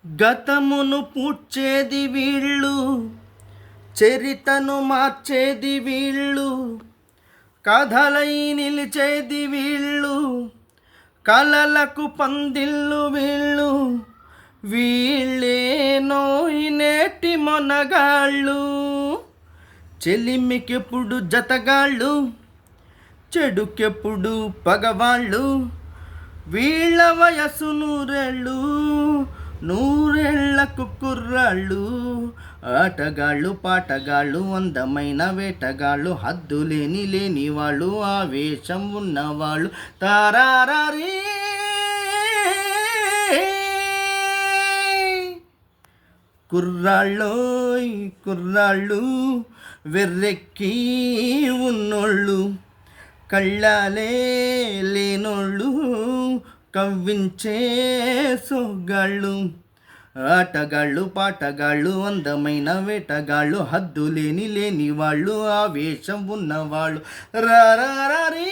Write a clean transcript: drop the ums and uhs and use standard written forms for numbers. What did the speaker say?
గతమును పూడ్చేది వీళ్ళు, చరితను మార్చేది వీళ్ళు, కథలై నిలిచేది వీళ్ళు, కలలకు పందిళ్ళు వీళ్ళు, వీళ్ళేనో నేటి మొనగాళ్ళు. చెలిమికెప్పుడు జతగాళ్ళు, చెడుకెప్పుడు పగవాళ్ళు, వీళ్ళ వయసు నూరేళ్ళు, నూరేళ్లకు కుర్రాళ్ళు. ఆటగాళ్ళు పాటగాళ్ళు, అందమైన వేటగాళ్ళు, హద్దులేని లేని వాళ్ళు, ఆవేశం ఉన్నవాళ్ళు. తారారీ కుర్రాళ్ళోయ్ కుర్రాళ్ళు, వెర్రెక్కి ఉన్నోళ్ళు, కళ్ళాలే లేనోళ్ళు, కవ్వించే సొగ్గాళ్ళు. ఆటగాళ్ళు పాటగాళ్ళు, అందమైన వేటగాళ్ళు, హద్దులేని లేని వాళ్ళు, ఆవేశం ఉన్నవాళ్ళు. రారీ